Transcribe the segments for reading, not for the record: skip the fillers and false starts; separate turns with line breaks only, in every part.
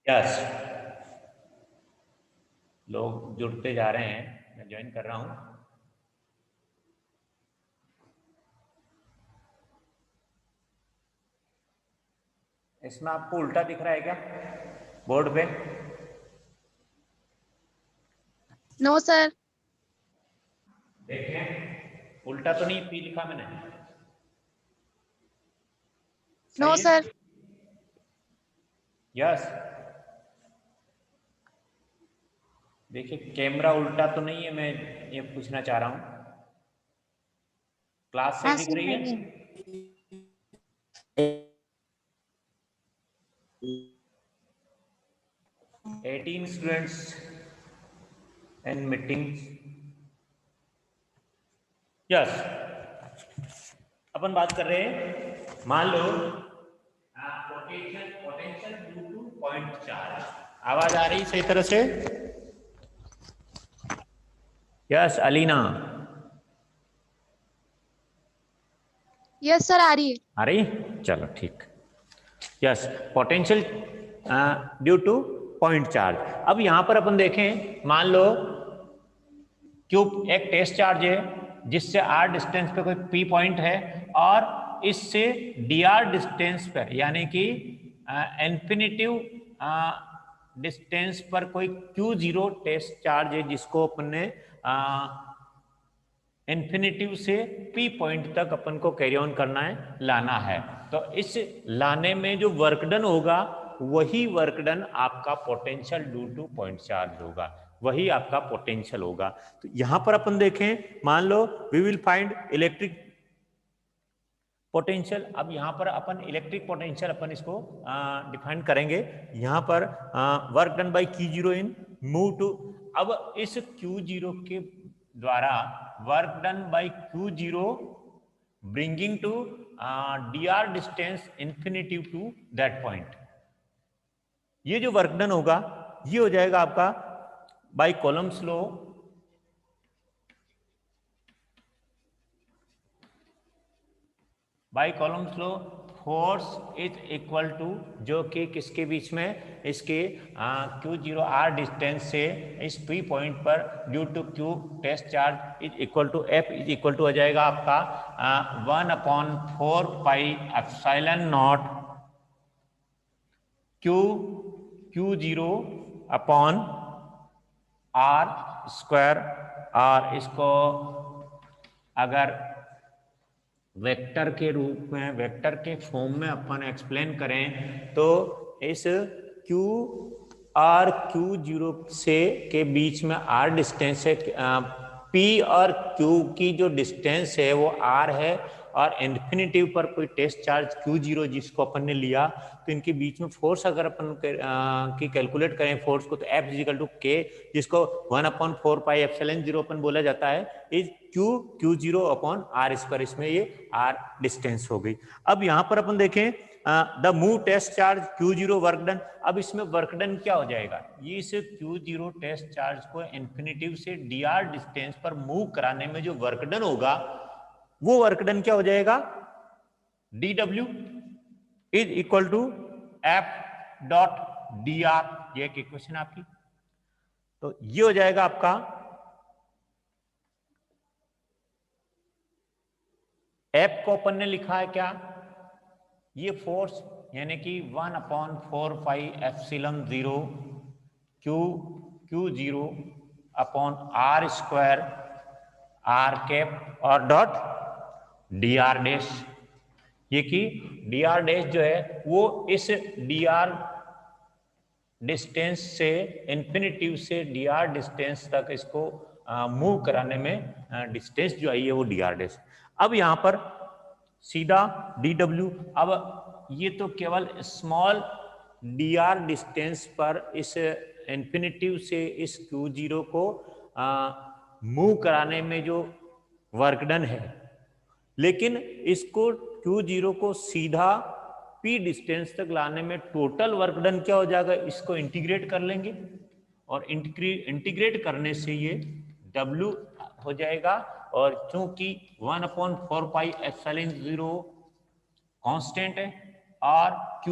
Yes, लोग जुड़ते जा रहे हैं, मैं ज्वाइन कर रहा हूं। इसमें आपको उल्टा दिख रहा है क्या बोर्ड पे?
No sir.
देखें, उल्टा तो नहीं पी लिखा मैंने?
नो
सही है?
सर।
यस। देखिए, कैमरा उल्टा तो नहीं है, मैं ये पूछना चाह रहा हूं। क्लास सही
हाँ
दिख
सर,
रही
नहीं
है?
है।
18 स्टूडेंट्स इन मीटिंग। यस, अपन बात कर रहे हैं, मान low potential due two point charge. आवाज आ रही सही तरह से? यस अलीना,
यस सर, आ रही है।
आ रही? चलो ठीक। Yes, potential due two point charge. अब यहां पर अपन देखें, मान लो क्यूब एक टेस्ट चार्ज है जिससे आर डिस्टेंस पे कोई पी पॉइंट है, और इससे डी आर डिस्टेंस पर यानी कि इन्फिनिटिव डिस्टेंस पर कोई क्यू जीरो टेस्ट चार्ज है जिसको अपन ने इन्फिनिटिव से पी पॉइंट तक अपन को कैरी ऑन करना है, लाना है। तो इस लाने में जो वर्क डन होगा वही वर्क डन आपका potential due two point charge होगा, वही आपका पोटेंशियल होगा। तो यहां पर अपन देखें, मान लो we will find electric potential. अब यहां पर अपन इलेक्ट्रिक पोटेंशियल अपन इसको डिफाइन करेंगे। यहां पर work done by q zero in move to. अब इस क्यू जीरो के द्वारा work done by q zero bringing to d r distance infinitive to that point, ये जो वर्क डन होगा ये हो जाएगा आपका by Coulomb's law. By Coulomb's law force is equal to, जो कि किसके बीच में, इसके क्यू जीरो आर डिस्टेंस से इस पी पॉइंट पर due to q test charge is equal to f is equal to हो जाएगा आपका 1/4 pi epsilon naught q zero upon r square. और इसको अगर वेक्टर के रूप में, वेक्टर के फॉर्म में अपन एक्सप्लेन करें तो इस क्यू और क्यू जीरो से के बीच में आर डिस्टेंस है, पी और क्यू की जो डिस्टेंस है वो आर है, और इन्फिनिटिव पर कोई टेस्ट चार्ज क्यू जीरो जिसको अपन ने लिया, तो इनके बीच में फोर्स अगर अपन की कैलकुलेट करें फोर्स को, तो एफ इजिकल टू के, जिसको 1/4 पाई एप्सिलॉन 0 अपन बोला जाता है, is q zero upon r square. इसमें ये आर डिस्टेंस हो गई। अब यहां पर अपन देखें the move test charge q zero work done. अब इसमें वर्क डन क्या हो जाएगा, ये इस क्यू जीरो टेस्ट चार्ज को इन्फिनिटिव से डी आर डिस्टेंस पर मूव कराने में जो वर्क डन होगा वो वर्क डन क्या हो जाएगा, डी डब्ल्यू is equal to f dot d r. ये एक इक्वेशन आपकी, तो ये हो जाएगा आपका एफ को अपन ने लिखा है क्या, ये फोर्स यानी कि 1/4 pi epsilon 0 q zero upon r square r cap और डॉट डी आर डैश। ये कि डी आर डैश जो है वो इस डी आर डिस्टेंस से इन्फिनिटिव से डी आर डिस्टेंस तक इसको मूव कराने में डिस्टेंस जो आई है वो डी आर डैश। अब यहां पर सीधा डी डब्ल्यू, अब ये तो केवल स्मॉल डी आर डिस्टेंस पर इस इन्फिनिटिव से इस क्यू जीरो को मूव कराने में जो वर्क डन है, लेकिन इसको क्यू जीरो को सीधा पी डिस्टेंस तक लाने में टोटल वर्क डन क्या हो जाएगा, इसको इंटीग्रेट कर लेंगे, और इंटीग्रेट करने से ये W हो जाएगा। और चूंकि 1/4 पाई एप्सिलॉन 0 कांस्टेंट है और Q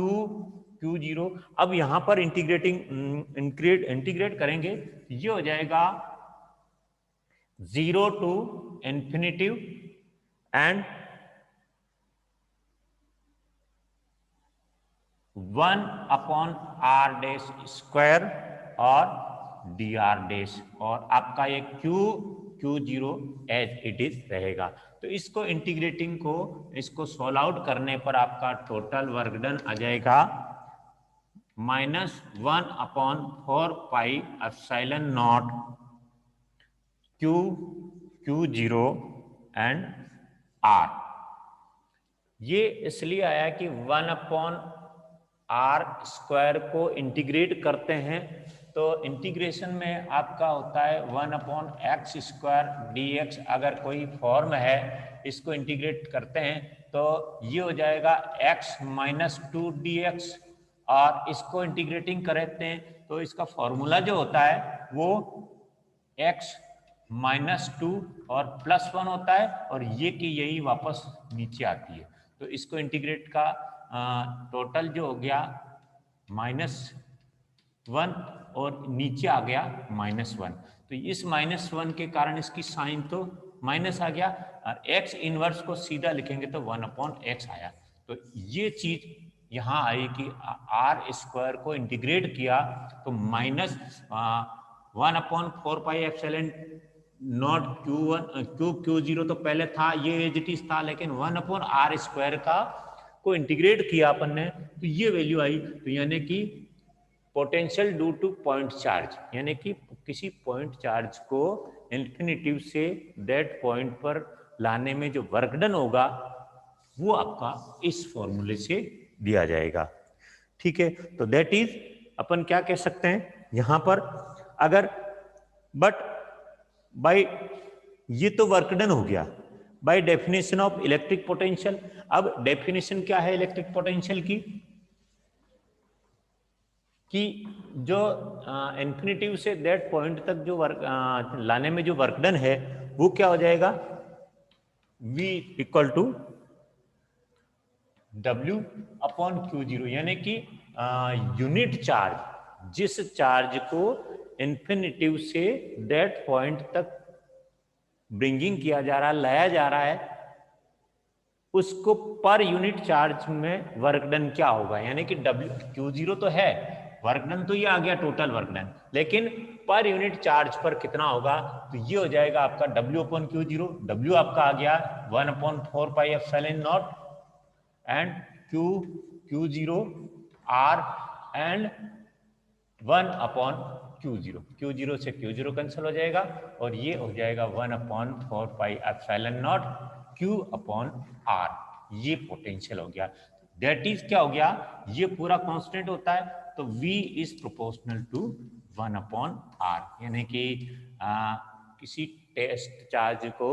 Q0। अब यहां पर इंटीग्रेट करेंगे, ये हो जाएगा 0 to infinity एंड 1/r² और dr’, और आपका ये Q0 एज इट इज रहेगा। तो इसको इंटीग्रेटिंग को इसको सॉल्व आउट करने पर आपका टोटल वर्क डन आ जाएगा -1/4πε0 Q0 एंड r। ये इसलिए आया कि 1/r² को इंटीग्रेट करते हैं तो इंटीग्रेशन में आपका होता है 1/x² dx। अगर कोई फॉर्म है इसको इंटीग्रेट करते हैं तो ये हो जाएगा x-2 dx, और इसको इंटीग्रेटिंग करते हैं तो इसका फॉर्मूला जो होता है वो x-2 और +1 होता है, और ये कि यही वापस नीचे आती है। तो इसको इंटीग्रेट का टोटल जो हो गया -1 और नीचे आ गया -1। तो इस -1 के कारण इसकी साइन तो माइनस आ गया, और x इनवर्स को सीधा लिखेंगे तो 1/x आया। तो ये चीज यहाँ आई कि r² को इंटीग्रेट किया तो -1/4πε0 Q0 तो पहले था, ये एज इट इज था, लेकिन 1/r² का को इंटीग्रेट किया अपन ने तो ये वैल्यू आई। तो यानी कि potential due two point charge, यानी कि किसी पॉइंट चार्ज को इन्फिनिटिव से दैट पॉइंट पर लाने में जो वर्क डन होगा वो आपका इस फॉर्मूले से दिया जाएगा। ठीक है, तो दैट इज अपन क्या कह सकते हैं यहां पर, अगर बट बाय ये तो वर्क डन हो गया by definition of electric potential. अब डेफिनेशन क्या है इलेक्ट्रिक पोटेंशियल की, कि जो इन्फिनिटिव से दैट पॉइंट तक जो वर्क लाने में जो वर्क डन है वो क्या हो जाएगा, V इक्वल टू W/Q0, यानी कि यूनिट चार्ज, जिस चार्ज को इन्फिनिटिव से दैट पॉइंट तक ब्रिंगिंग किया जा रहा है, लाया जा रहा है, उसको पर यूनिट चार्ज में वर्क डन क्या होगा। यानी कि Q0 तो है, वर्क डन तो ये आ गया टोटल वर्क डन, लेकिन पर यूनिट चार्ज पर कितना होगा, तो ये हो जाएगा आपका W/Q0। W आपका आ गया 1/4πε0 and Q0 R and 1/Q0। Q0 से Q0 कैंसिल हो जाएगा और ये हो जाएगा 1/4πε0 Q/R। ये पोटेंशियल हो गया। दैट इज क्या हो गया, ये पूरा कांस्टेंट होता है तो V is proportional to 1/R। यानी कि किसी टेस्ट चार्ज को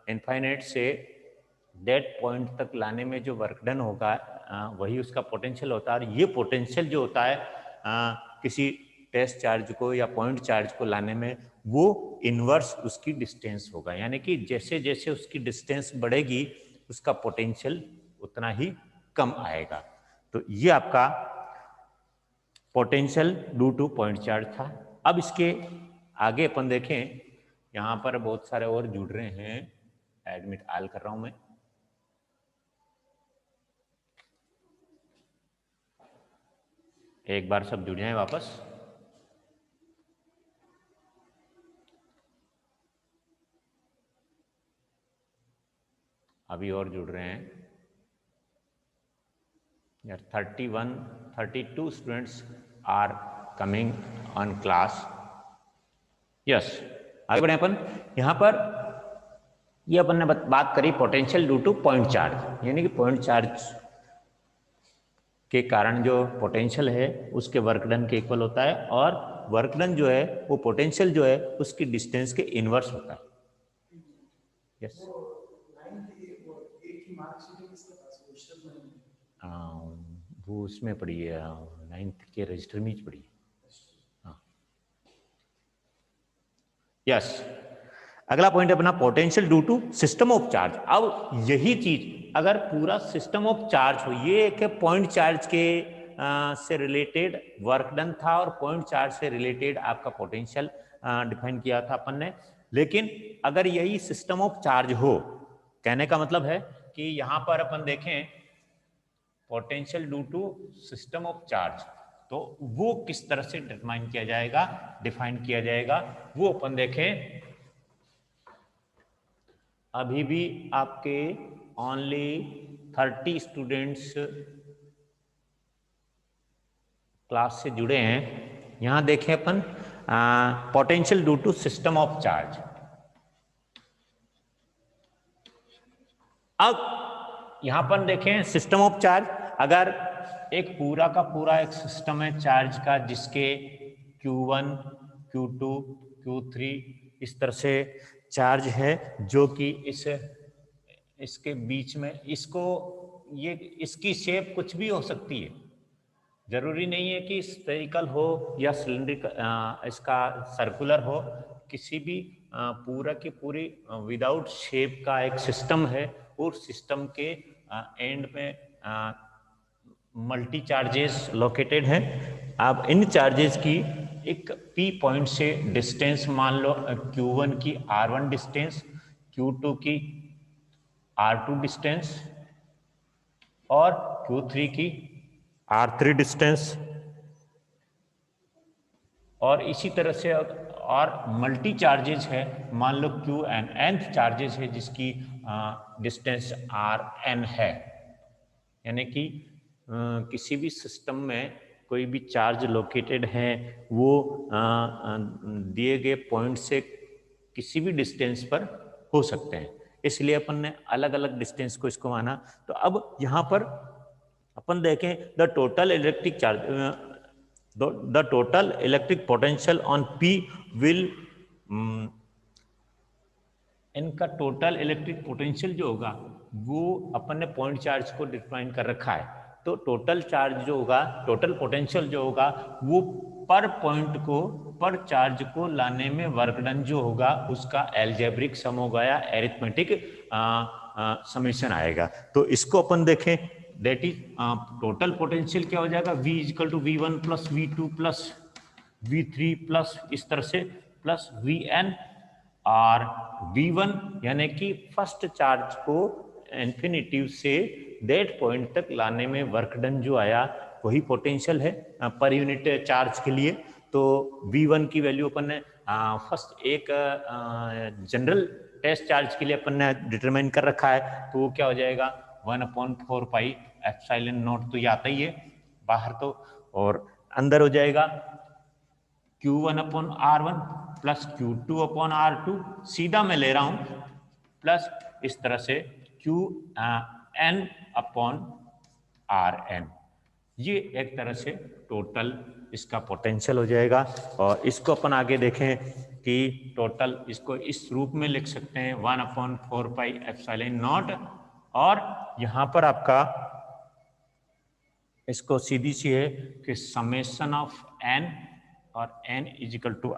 इनफाइनाइट से दैट पॉइंट तक लाने में जो वर्क डन होगा वही उसका पोटेंशियल होता है। और ये पोटेंशियल जो होता है किसी टेस्ट चार्ज को या पॉइंट चार्ज को लाने में वो इनवर्स उसकी डिस्टेंस होगा। यानी कि जैसे जैसे उसकी डिस्टेंस बढ़ेगी उसका पोटेंशियल उतना ही कम आएगा। तो ये आपका potential due two point charge था। अब इसके आगे अपन देखें, यहाँ पर बहुत सारे और जुड़ रहे हैं, एडमिट आल कर रहा हूं मैं। एक बार सब जुड़ जाएं वापस। अभी और जुड़ रहे हैं यार। 32 students are coming on class. Yes, आगे बढ़े अपन। यहाँ पर ये अपन ने बात करी potential due two point charge, यानी कि पॉइंट चार्ज के कारण जो पोटेंशियल है उसके वर्क डन के इक्वल होता है, और वर्क डन जो है वो पोटेंशियल जो है उसकी डिस्टेंस के इनवर्स होता है। यस, वो उसमें पड़ी है 9th के रजिस्टर में पड़ी है। हाँ, यस। अगला पॉइंट अपना potential due to system of charge. अब यही चीज अगर पूरा सिस्टम ऑफ चार्ज हो, ये एक पॉइंट चार्ज के से रिलेटेड वर्क डन था और पॉइंट चार्ज से रिलेटेड आपका पोटेंशियल डिफाइन किया था अपन ने। लेकिन अगर यही सिस्टम ऑफ चार्ज हो, कहने का मतलब है कि यहां पर अपन देखें potential due to system of charge, तो वो किस तरह से डिटरमाइन किया जाएगा, डिफाइन किया जाएगा, वो अपन देखें। अभी भी आपके ओनली 30 स्टूडेंट्स क्लास से जुड़े हैं। यहां देखें अपन potential due to system of charge. अब यहां पर देखें सिस्टम ऑफ चार्ज, अगर एक पूरा का पूरा एक सिस्टम है चार्ज का जिसके Q1, Q2, Q3 इस तरह से चार्ज है, जो कि इसके बीच में इसकी शेप कुछ भी हो सकती है, जरूरी नहीं है कि स्फेरिकल हो या सिलिंड्रिकल, इसका सर्कुलर हो, किसी भी पूरा की पूरी विदाउट शेप का एक सिस्टम है और सिस्टम के एंड में मल्टी चार्जेस लोकेटेड हैं। आप इन चार्जेस की एक P पॉइंट से डिस्टेंस मान लो Q1 की R1 डिस्टेंस, Q2 की R2 डिस्टेंस और Q3 की R3 डिस्टेंस, और इसी तरह से और मल्टी चार्जेस है, मान लो Qn nth चार्जेस है जिसकी डिस्टेंस Rn है। यानी कि किसी भी सिस्टम में कोई भी चार्ज लोकेटेड है वो दिए गए पॉइंट से किसी भी डिस्टेंस पर हो सकते हैं, इसलिए अपन ने अलग अलग डिस्टेंस को इसको माना। तो अब यहाँ पर अपन देखें the total electric charge, the total electric potential on P will, इनका टोटल इलेक्ट्रिक पोटेंशियल जो होगा वो अपन ने पॉइंट चार्ज को डिफाइन कर रखा है। तो टोटल चार्ज जो होगा, टोटल पोटेंशियल जो होगा वो पर पॉइंट को, पर चार्ज को लाने में वर्क डन जो होगा उसका एल्जेब्रिक सम होगा या एरिथमेटिक समेशन आएगा। तो इसको अपन देखें, दैट इज टोटल पोटेंशियल क्या हो जाएगा, V equal to V1 plus V2 plus V3 plus इस तरह से प्लस Vn, और V1 यानी कि फर्स्ट चार्ज को इन्फिनिटिव से दैट पॉइंट तक लाने में वर्क डन जो आया वही पोटेंशियल है पर यूनिट चार्ज के लिए। तो V1 की वैल्यू अपन ने फर्स्ट एक जनरल टेस्ट चार्ज के लिए अपन ने डिटरमाइन कर रखा है, तो वो क्या हो जाएगा 1/4 पाई एप्सिलॉन नॉट, तो ये आता ही है बाहर, तो और अंदर हो जाएगा Q1/R1 प्लस Q2/R2, सीधा मैं ले रहा हूं प्लस इस तरह से Qn/Rn, ये एक तरह से टोटल इसका पोटेंशियल हो जाएगा। और इसको अपन आगे देखें कि टोटल इसको इस रूप में लिख सकते हैं 1/4 पाई एप्सिलॉन नॉट, और यहां पर आपका इसको सीधी सी है कि समेशन ऑफ n, और n is equal to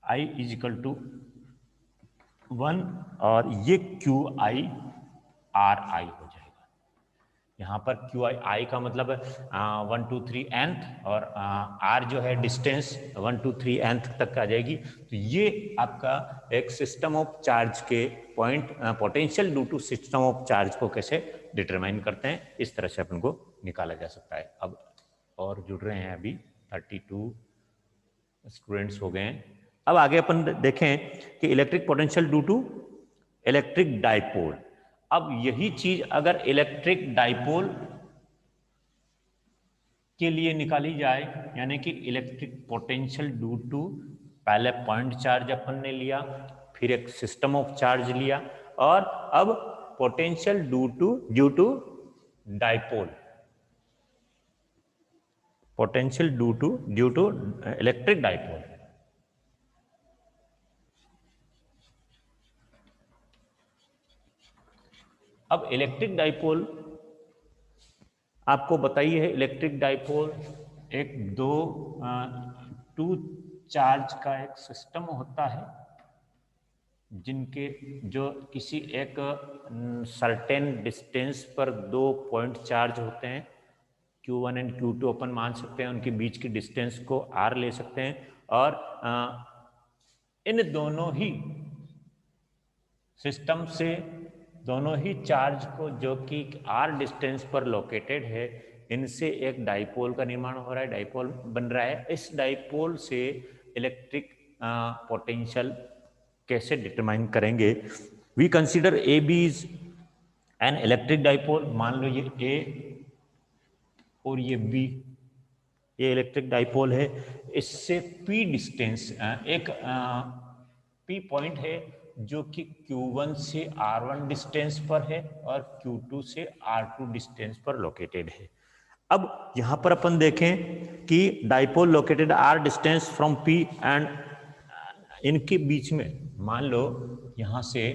i is equal to 1, और ये QI RI हो जाएगा। यहाँ पर QI का मतलब 1 2 3 nth, और R जो है डिस्टेंस 1 2 3 nth तक आ जाएगी। तो ये आपका एक सिस्टम ऑफ चार्ज के point potential due to system of charge को कैसे डिटरमाइन करते हैं, इस तरह से अपन को निकाला जा सकता है। अब और जुड़ रहे हैं, अभी 32 स्टूडेंट्स हो गए हैं। अब आगे अपन देखें कि electric potential due to electric dipole. अब यही चीज अगर इलेक्ट्रिक डाइपोल के लिए निकाली जाए, यानी कि इलेक्ट्रिक पोटेंशियल ड्यू टू, पहले पॉइंट चार्ज अपन ने लिया, फिर एक सिस्टम ऑफ चार्ज लिया, और अब potential due to dipole, potential due to electric dipole. अब इलेक्ट्रिक डाइपोल आपको बताइए है, इलेक्ट्रिक डाइपोल एक टू चार्ज का एक सिस्टम होता है, जिनके जो किसी एक सर्टेन डिस्टेंस पर 2 पॉइंट चार्ज होते हैं, Q1 एंड Q2 अपन मान सकते हैं, उनके बीच की डिस्टेंस को R ले सकते हैं, और इन दोनों ही सिस्टम से दोनों ही चार्ज को जो कि R डिस्टेंस पर लोकेटेड है, इनसे एक डाइपोल का निर्माण हो रहा है, डाइपोल बन रहा है। इस डाइपोल से इलेक्ट्रिक पोटेंशियल कैसे डिटरमाइन करेंगे? We consider A B is an electric dipole. मान लो ये ए और ये बी, ये इलेक्ट्रिक डाइपोल है। इससे पी डिस्टेंस एक पी पॉइंट है जो कि Q1 से R1 डिस्टेंस पर है और Q2 से R2 डिस्टेंस पर लोकेटेड है। अब यहां पर अपन देखें कि dipole located R distance from P and इनके बीच में मान लो यहां से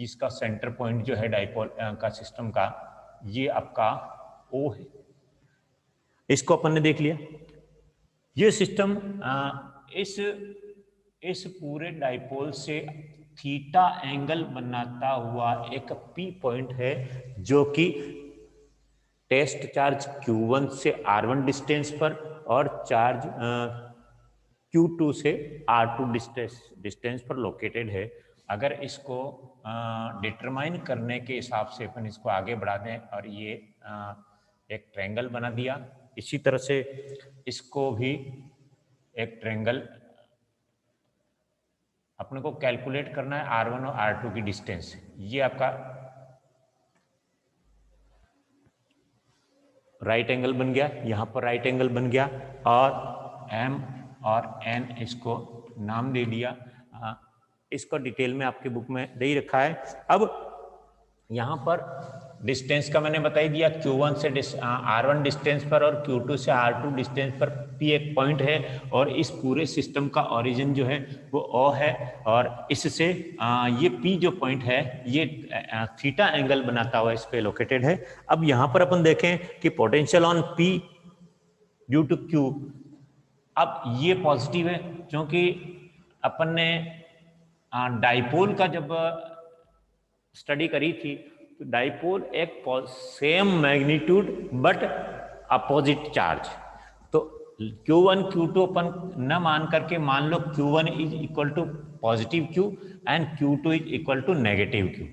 इसका सेंटर पॉइंट जो है डाइपोल का सिस्टम का, ये आपका O है। इसको अपन ने देख लिया। ये सिस्टम इस पूरे डाइपोल से थीटा एंगल बनाता हुआ एक पी पॉइंट है जो कि टेस्ट चार्ज Q1 से R1 डिस्टेंस पर और चार्ज Q2 से R2 डिस्टेंस पर लोकेटेड है। अगर इसको डिटरमाइन करने के हिसाब से अपन इसको आगे बढ़ा दें और ये एक ट्रायंगल बना दिया, इसी तरह से इसको भी एक ट्रायंगल अपने को कैलकुलेट करना है R1 और R2 की डिस्टेंस। ये आपका राइट एंगल बन गया, यहाँ पर राइट एंगल बन गया, और M और N इसको नाम दे दिया। इसको डिटेल में आपके बुक में दे ही रखा है। अब यहाँ पर डिस्टेंस का मैंने बता ही दिया, Q1 से R1 डिस्टेंस पर और Q2 से R2 डिस्टेंस पर P एक पॉइंट है, और इस पूरे सिस्टम का ओरिजिन जो है वो O है, और इससे ये P जो पॉइंट है ये थीटा एंगल बनाता हुआ इस पे लोकेटेड है। अब यहाँ पर अपन देखें कि potential on P due to Q, अब ये पॉजिटिव है क्योंकि अपन ने डाइपोल का जब स्टडी करी थी तो डाइपोल एक same magnitude but opposite charge. तो Q1 Q2 अपन न मान करके मान लो Q1 is equal to positive Q and Q2 is equal to negative Q।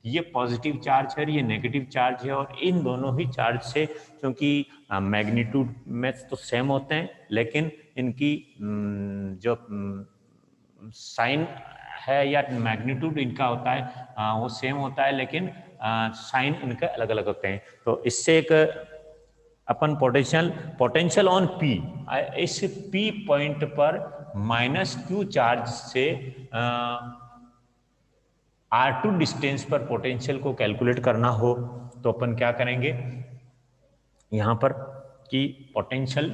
ये पॉजिटिव चार्ज है, ये नेगेटिव चार्ज है, और इन दोनों ही चार्ज से क्योंकि मैग्नीट्यूड में तो सेम होते हैं लेकिन इनकी जो साइन है या मैग्नीट्यूड इनका होता है वो सेम होता है, लेकिन साइन इनके अलग अलग होते हैं। तो इससे एक अपन पोटेंशियल ऑन P, इस P पॉइंट पर -Q चार्ज से R2 डिस्टेंस पर पोटेंशियल को कैलकुलेट करना हो तो अपन क्या करेंगे यहां पर कि potential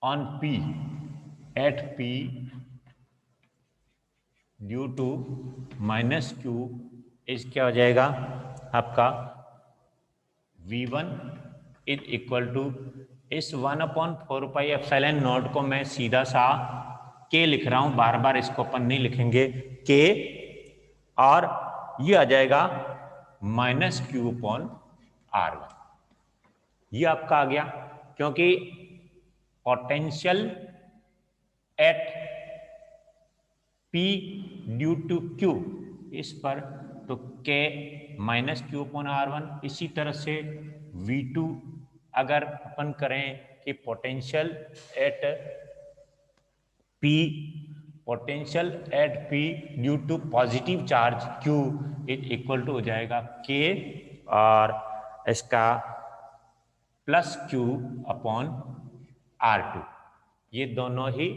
on P at P due to -Q is क्या हो जाएगा आपका V1 इज इक्वल टू इस 1/4πε0 को मैं सीधा सा K लिख रहा हूं, बार बार इसको अपन नहीं लिखेंगे K, और ये आ जाएगा -Q/R1। ये आपका आ गया क्योंकि potential at P due to Q इस पर, तो K -Q/R1। इसी तरह से V2 अगर अपन करें कि potential at P due to positive charge Q is equal to हो जाएगा K और इसका +Q/R2। ये दोनों ही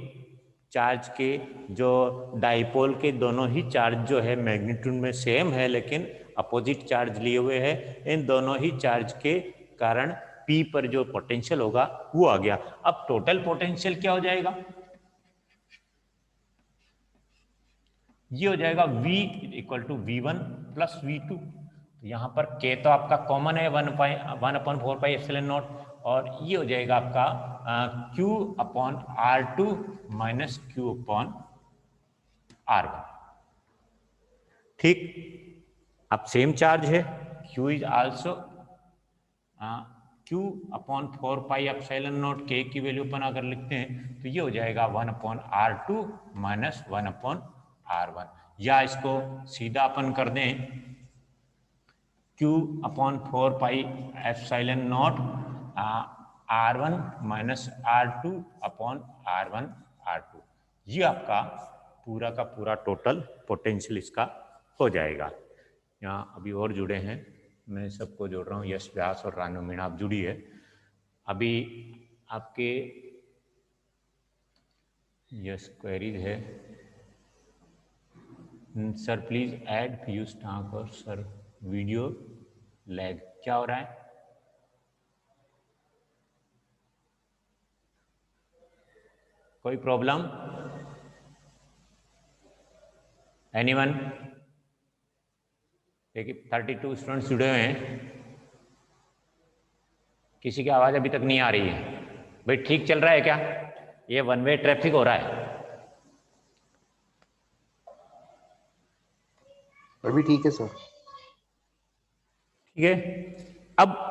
चार्ज के जो डाइपोल के दोनों ही चार्ज जो है मैग्नीट्यूड में सेम है लेकिन अपोजिट चार्ज लिए हुए हैं। इन दोनों ही चार्ज के कारण P पर जो पोटेंशियल होगा वो आ गया। अब टोटल पोटेंशियल क्या हो जाएगा, ये हो जाएगा V equal to V1 plus V2। यहाँ पर K तो आपका कॉमन है 1/4πε0, और ये हो जाएगा आपका Q upon R2 minus Q upon R1। ठीक, अब सेम चार्ज है, Q is also Q upon 4 pi epsilon not K की वैल्यू अपन अगर लिखते हैं तो ये हो जाएगा 1 upon R2 minus 1 upon R1, या इसको सीधा अपन कर दें Q upon 4 pi epsilon not R1 minus R2 upon R1 R2। ये आपका पूरा का पूरा टोटल पोटेंशियल इसका हो जाएगा। यहाँ अभी और जुड़े हैं, मैं सबको जोड़ रहा हूँ, यश व्यास और रानू मीणा आप जुड़ी है। अभी आपके यस क्वेरीज है, sir please add Piyush Thakur sir video lag, क्या हो रहा है? कोई प्रॉब्लम? एनीवन? देखिए 32 स्टूडेंट्स जुड़े हुए हैं, किसी की आवाज अभी तक नहीं आ रही है। भाई ठीक चल रहा है क्या? ये वन वे ट्रैफिक हो रहा है?
अभी ठीक है सर।
ठीक है, अब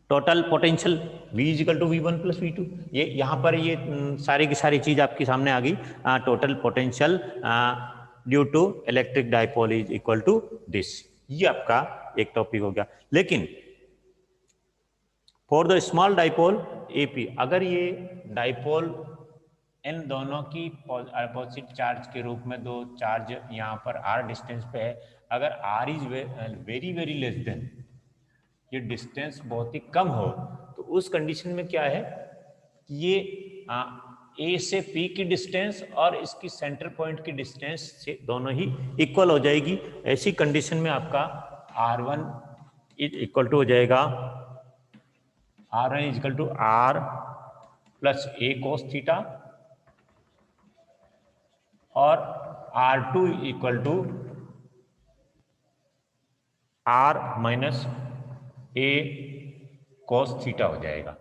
total potential V is equal to V1 plus V2, ये यहाँ पर ये सारी की सारी चीज आपके सामने आ गई। Total potential due to electric dipole is equal to this, ये आपका एक टॉपिक हो गया। लेकिन for the small dipole AP, अगर ये डाइपोल इन दोनों की अपोजिट चार्ज के रूप में दो चार्ज यहाँ पर R डिस्टेंस पे है, अगर R is very very less than, ये डिस्टेंस बहुत ही कम हो, तो उस कंडीशन में क्या है कि ये A से P की डिस्टेंस और इसकी सेंटर पॉइंट की डिस्टेंस से दोनों ही इक्वल हो जाएगी। ऐसी कंडीशन में आपका R1 इज इक्वल टू हो जाएगा R1 is equal to R plus A cos theta और R2 equal to R minus A cos theta हो जाएगा।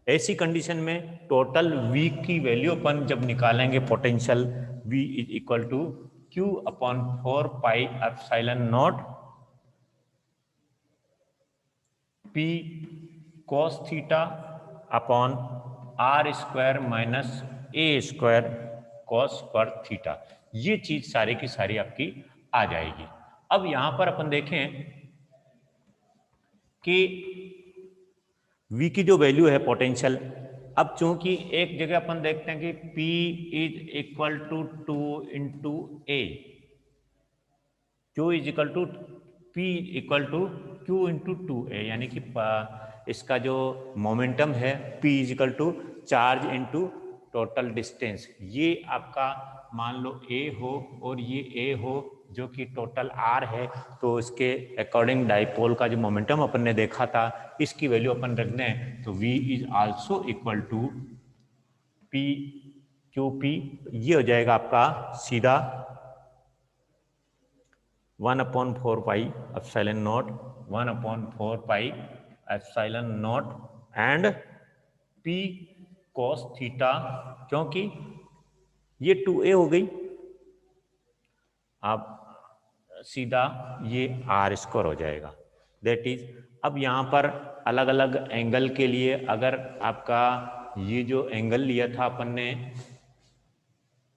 ऐसी कंडीशन में टोटल V की वैल्यू अपन जब निकालेंगे potential V is equal to Q upon 4 pi epsilon naught P cos theta upon R square minus A square cos पर theta, ये चीज सारी की सारी आपकी आ जाएगी। अब यहां पर अपन देखें कि V की जो वैल्यू है पोटेंशियल, अब चूंकि एक जगह अपन देखते हैं कि P is equal to 2 into A, Q is equal to P equal to Q into 2A, यानी कि इसका जो मोमेंटम है P is equal to charge into total distance. ये आपका मान लो A हो और ये A हो जो कि टोटल R है, तो इसके अकॉर्डिंग डाइपोल का जो मोमेंटम अपन ने देखा था, इसकी वैल्यू अपन रख दें तो V is also equal to P QP, ये हो जाएगा आपका सीधा 1/4 pi epsilon naught 1/4 pi epsilon naught and P cos theta, क्योंकि ये 2A हो गई, अब सीधा ये R स्क्वायर हो जाएगा। दैट इज, अब यहाँ पर अलग अलग एंगल के लिए अगर आपका ये जो एंगल लिया था अपन ने,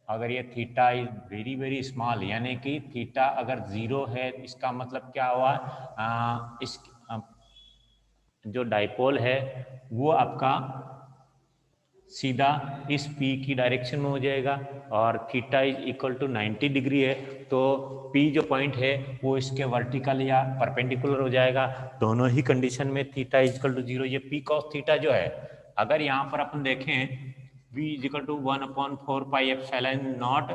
अगर ये theta is very very small, यानी कि थीटा अगर 0 है, इसका मतलब क्या हुआ, इस जो डाइपोल है वो आपका सीधा इस P की डायरेक्शन में हो जाएगा और theta is equal to 90 degree है, तो P जो पॉइंट है वो इसके वर्टिकल या परपेंडिकुलर हो जाएगा। दोनों ही कंडीशन में थीटा इज इक्वल टू 0, ये P cos थीटा जो है, अगर यहाँ पर अपन देखें V is equal to 1/4 pi epsilon naught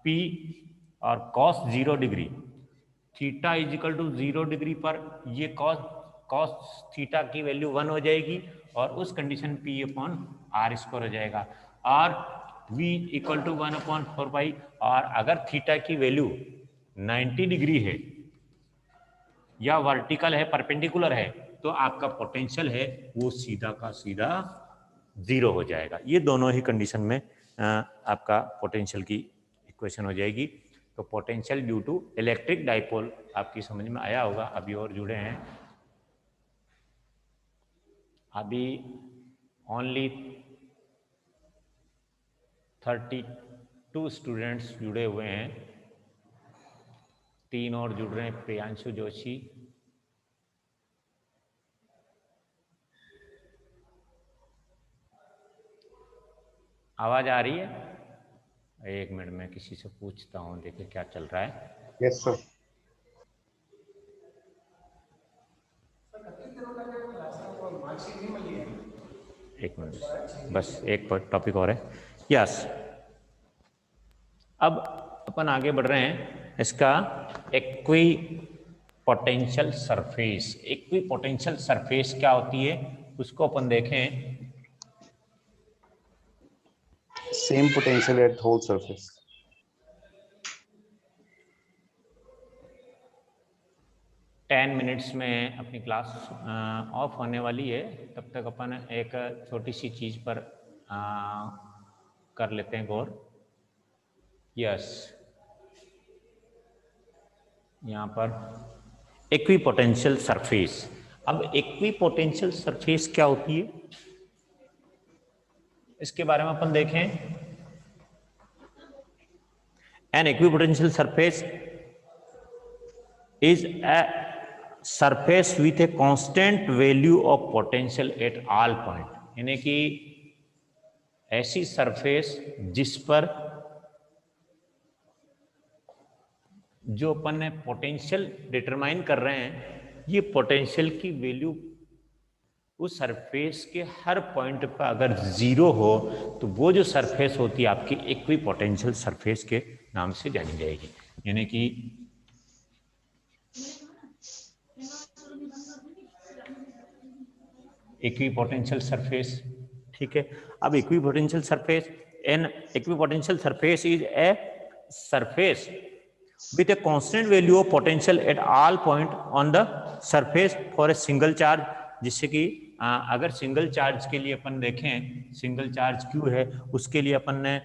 P और cos 0 degree, theta is equal to 0 degree पर ये cos थीटा की वैल्यू 1 हो जाएगी और उस condition P upon R square हो जाएगा और V इक्वल टू 1/4 पाई, और अगर थीटा की वैल्यू 90 डिग्री है या वर्टिकल है परपेंडिकुलर है तो आपका पोटेंशियल है वो सीधा का सीधा 0 हो जाएगा। ये दोनों ही कंडीशन में आपका पोटेंशियल की इक्वेशन हो जाएगी। तो potential due to electric dipole आपकी समझ में आया होगा। अभी और जुड़े हैं, अभी ओनली 32 स्टूडेंट्स जुड़े हुए हैं, 3 और जुड़ रहे हैं, प्रियांशु जोशी, आवाज आ रही है? एक मिनट में किसी से पूछता हूँ, देखिए क्या चल रहा है।
Yes sir.
एक मिनट, बस एक टॉपिक और है। यस, अब अपन आगे बढ़ रहे हैं। इसका equi potential surface, equi potential surface क्या होती है उसको अपन देखें।
Same potential at whole surface.
Ten minutes में अपनी क्लास ऑफ होने वाली है, तब तक अपन एक छोटी सी चीज पर कर लेते हैं गौर। यस, यहाँ पर इक्वी पोटेंशियल सरफेस। अब इक्वी पोटेंशियल सरफेस क्या होती है इसके बारे में अपन देखें। An equipotential surface is a surface with a constant value of potential at all point, यानी कि ऐसी सरफेस जिस पर जो अपन ने पोटेंशियल डिटरमाइन कर रहे हैं, ये पोटेंशियल की वैल्यू उस सरफेस के हर पॉइंट पर अगर 0 हो तो वो जो सरफेस होती है आपकी इक्वी पोटेंशियल सरफेस के नाम से जानी जाएगी। यानी कि इक्विपोटेंशियल सरफेस, ठीक है। अब equipotential surface, an equipotential surface is a surface with a constant value of potential at all point on the surface for a single charge, जिससे कि अगर सिंगल चार्ज के लिए अपन देखें, सिंगल चार्ज क्यू है, उसके लिए अपन ने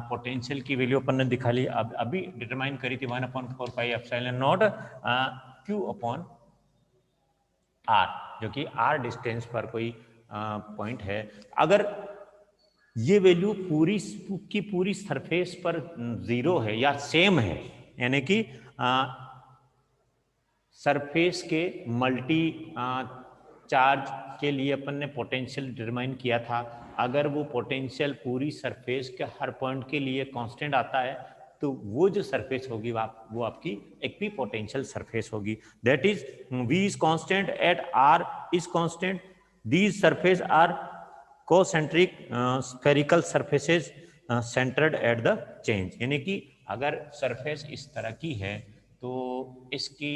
पोटेंशियल की वैल्यू अपन ने दिखा ली, अब अभी डिटरमाइन करी थी 1/4 pi epsilon naught q upon r, जो कि आर डिस्टेंस पर कोई पॉइंट है। अगर ये वैल्यू पूरी की पूरी सरफेस पर 0 है या सेम है, यानी कि सरफेस के मल्टी चार्ज के लिए अपन ने पोटेंशियल डिटरमाइन किया था, अगर वो पोटेंशियल पूरी सरफेस के हर पॉइंट के लिए कांस्टेंट आता है तो वो जो सरफेस होगी वो आपकी इक्वी पोटेंशियल सरफेस होगी। That is V is constant at R is constant, these surface are concentric spherical surfaces centred at the change, यानी कि अगर सरफेस इस तरह की है तो इसकी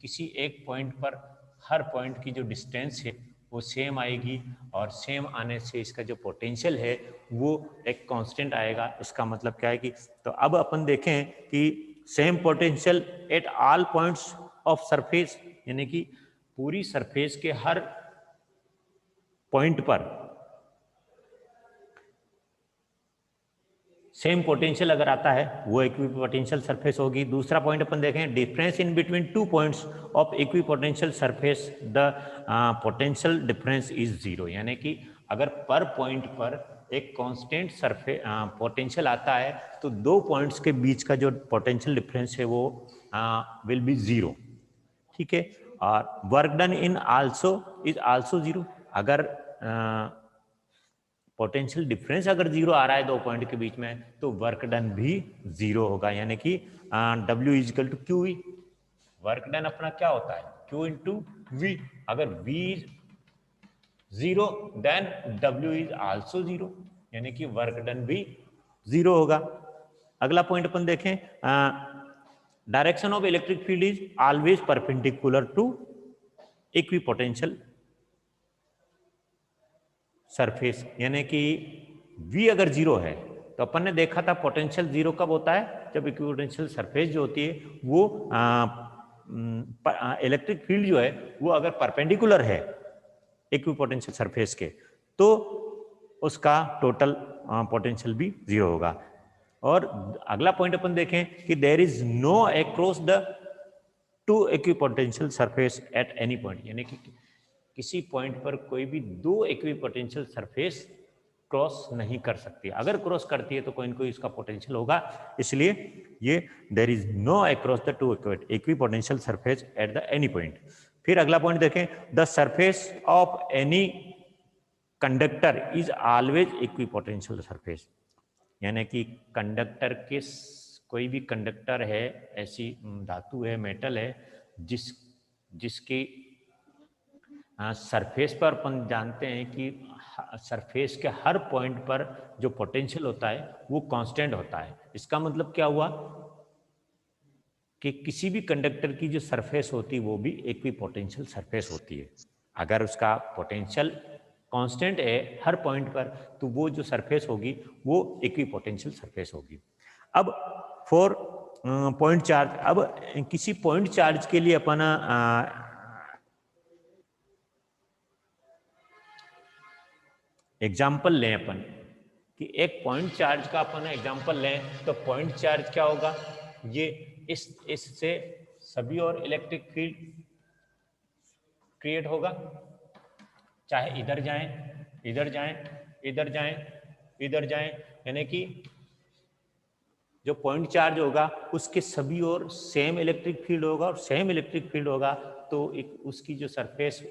किसी एक पॉइंट पर हर पॉइंट की जो डिस्टेंस है वो सेम आएगी, और सेम आने से इसका जो पोटेंशियल है वो एक कांस्टेंट आएगा। इसका मतलब क्या है कि तो अब अपन देखें कि same potential at all points of surface, यानी कि पूरी सरफेस के हर पॉइंट पर सेम पोटेंशियल अगर आता है वो इक्विपोटेंशियल सरफेस होगी। दूसरा पॉइंट अपन देखें, difference in between two points of equipotential surface the potential difference is 0, यानी कि अगर पर पॉइंट पर एक कांस्टेंट सरफेस पोटेंशियल आता है तो दो पॉइंट्स के बीच का जो पोटेंशियल डिफरेंस है वो विल बी 0, ठीक है। और work done in also is also 0, अगर पोटेंशियल डिफरेंस अगर 0 आ रहा है दो पॉइंट के बीच में तो वर्क डन भी 0 होगा, यानी कि W is equal to q v. Work done अपना क्या होता है, Q इंटू वी, अगर V is 0 then W is also 0, यानी कि वर्क डन भी 0 होगा। अगला पॉइंट अपन देखें, direction of electric field is always perpendicular to equipotential surface, यानी कि V अगर 0 है तो अपन ने देखा था पोटेंशियल 0 कब होता है, जब इक्विपोटेंशियल सरफेस जो होती है वो इलेक्ट्रिक फील्ड जो है वो अगर परपेंडिकुलर है इक्विपोटेंशियल सरफेस के, तो उसका टोटल पोटेंशियल भी 0 होगा। और अगला पॉइंट अपन देखें कि there is no across the two equipotential surface at any point, यानी कि किसी पॉइंट पर कोई भी दो इक्विपोटेंशियल सरफेस क्रॉस नहीं कर सकती। अगर क्रॉस करती है तो कोई ना कोई इसका पोटेंशियल होगा, इसलिए ये there is no across the two equipotential surface at the any point. फिर अगला पॉइंट देखें, the surface of any conductor is always equipotential surface, यानी कि कंडक्टर के कोई भी कंडक्टर है, ऐसी धातु है, मेटल है, जिसकी सरफेस पर अपन जानते हैं कि सरफेस के हर पॉइंट पर जो पोटेंशियल होता है वो कांस्टेंट होता है। इसका मतलब क्या हुआ कि किसी भी कंडक्टर की जो सरफेस होती है वो भी इक्विपोटेंशियल सरफेस होती है। अगर उसका पोटेंशियल कांस्टेंट है हर पॉइंट पर, तो वो जो सरफेस होगी वो इक्विपोटेंशियल सरफेस होगी। अब फॉर पॉइंट चार्ज, अब किसी पॉइंट चार्ज के लिए अपन एग्जाम्पल लें अपन कि एक पॉइंट चार्ज का अपन एग्जाम्पल लें, तो पॉइंट चार्ज क्या होगा, ये इससे सभी और इलेक्ट्रिक फील्ड क्रिएट होगा, चाहे इधर जाएं, इधर जाएं, इधर जाएं, इधर जाएं, यानी कि जो पॉइंट चार्ज होगा उसके सभी ओर सेम इलेक्ट्रिक फील्ड होगा, और सेम इलेक्ट्रिक फील्ड होगा तो एक उसकी जो सरफेस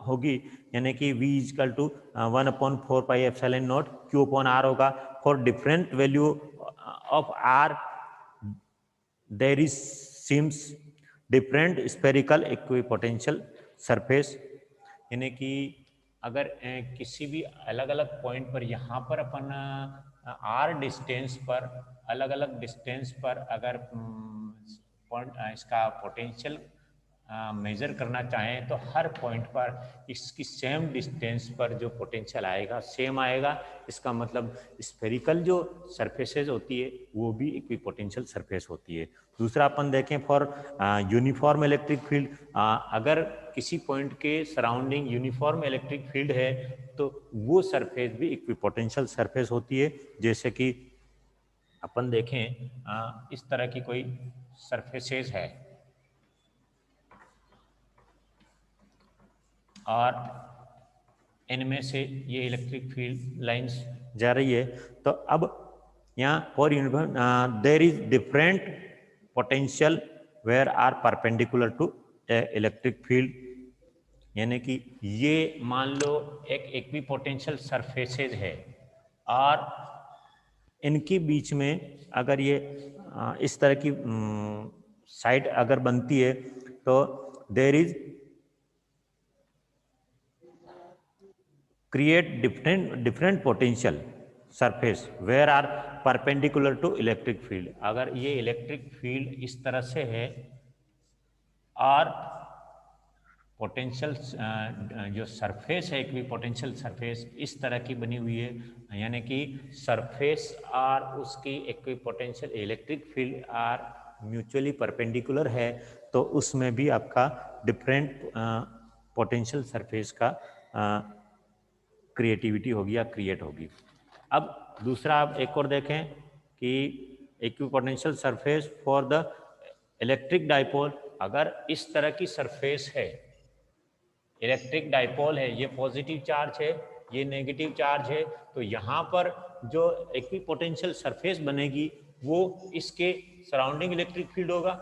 होगी, यानी कि V equal to 1/4 pi epsilon naught Q upon R होगा। For different value of R there is seems different spherical equipotential surface, यानी कि अगर किसी भी अलग अलग पॉइंट पर, यहाँ पर अपन R डिस्टेंस पर, अलग अलग डिस्टेंस पर अगर इसका पोटेंशियल मेजर करना चाहें, तो हर पॉइंट पर इसकी सेम डिस्टेंस पर जो पोटेंशियल आएगा सेम आएगा। इसका मतलब स्फेरिकल जो सरफेसेज होती है वो भी इक्विपोटेंशियल सरफेस होती है। दूसरा अपन देखें फॉर यूनिफॉर्म इलेक्ट्रिक फील्ड, अगर किसी पॉइंट के सराउंडिंग यूनिफॉर्म इलेक्ट्रिक फील्ड है तो वो सरफेस भी इक्विपोटेंशियल सरफेस होती है। जैसे कि अपन देखें इस तरह की कोई सरफेसेज है और इनमें से ये इलेक्ट्रिक फील्ड लाइंस जा रही है, तो अब यहाँ for uniform there is different potential where are perpendicular to electric field, यानी कि ये मान लो एक इक्विपोटेंशियल सरफेसेज है और इनके बीच में अगर ये इस तरह की साइड अगर बनती है तो there is create different potential surface where are perpendicular to electric field। अगर ये इलेक्ट्रिक फील्ड इस तरह से है और पोटेंशियल जो सरफेस है इक्विपोटेंशियल सरफेस इस तरह की बनी हुई है, यानी कि सरफेस और उसकी equipotential electric field are mutually perpendicular है, तो उसमें भी आपका डिफरेंट पोटेंशियल सरफेस का क्रिएटिविटी होगी या क्रिएट होगी। अब दूसरा आप एक और देखें कि equipotential surface for the electric dipole, अगर इस तरह की सरफेस है, इलेक्ट्रिक डाइपोल है, ये पॉजिटिव चार्ज है, ये नेगेटिव चार्ज है, तो यहाँ पर जो इक्विपोटेंशियल सरफेस बनेगी वो इसके सराउंडिंग इलेक्ट्रिक फील्ड होगा,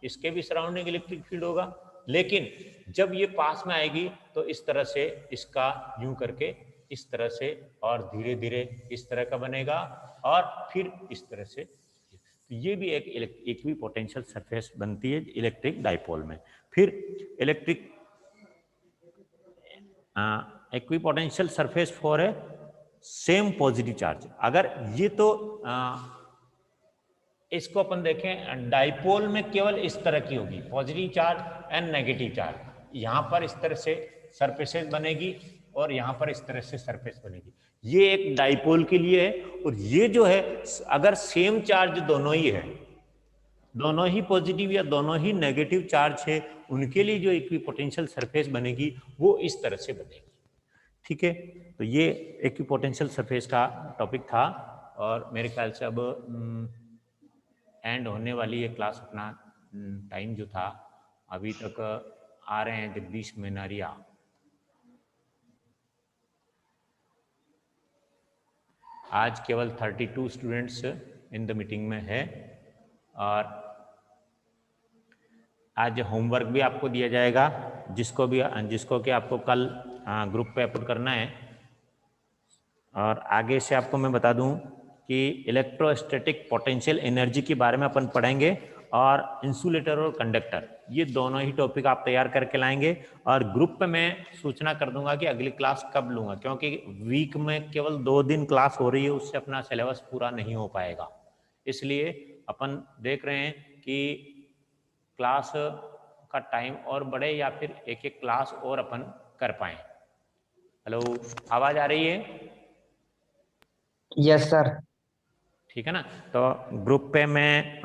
इसके भी सराउंडिंग इलेक्ट्रिक फील्ड होगा, लेकिन जब ये पास में आएगी तो इस तरह से इसका यूं करके इस तरह से और धीरे धीरे इस तरह का बनेगा और फिर इस तरह से, तो ये भी एक इक्विपोटेंशियल सरफेस बनती है इलेक्ट्रिक डाइपोल में। फिर electric equipotential surface for a same positive charge, अगर ये तो इसको अपन देखें डाइपोल में केवल इस तरह की होगी, positive charge and negative charge, यहाँ पर इस तरह से सरफेसेस बनेगी और यहाँ पर इस तरह से सरफेस बनेगी, ये एक डाइपोल के लिए है। और ये जो है अगर सेम चार्ज दोनों ही है दोनों ही पॉजिटिव या दोनों ही नेगेटिव चार्ज है, उनके लिए जो इक्विपोटेंशियल सरफेस बनेगी वो इस तरह से बनेगी। ठीक है, तो ये इक्विपोटेंशियल सरफेस का टॉपिक था और मेरे ख्याल से अब एंड होने वाली है क्लास। अपना टाइम जो था अभी तक आ रहे हैं जगदीश मेनारिया, आज केवल 32 स्टूडेंट्स इन द मीटिंग में है और आज होमवर्क भी आपको दिया जाएगा जिसको कि आपको कल ग्रुप पे अपलोड करना है। और आगे से आपको मैं बता दूं कि इलेक्ट्रोस्टैटिक पोटेंशियल एनर्जी के बारे में अपन पढ़ेंगे और इंसुलेटर और कंडक्टर, ये दोनों ही टॉपिक आप तैयार करके लाएंगे। और ग्रुप पे मैं सूचना कर दूंगा कि अगली क्लास कब लूंगा, क्योंकि वीक में केवल 2 दिन क्लास हो रही है, उससे अपना सिलेबस पूरा नहीं हो पाएगा। इसलिए अपन देख रहे हैं कि क्लास का टाइम और बढ़े या फिर एक एक क्लास और अपन कर पाए। हेलो, आवाज आ रही है?
Yes sir.
ठीक है ना, तो ग्रुप पे मैं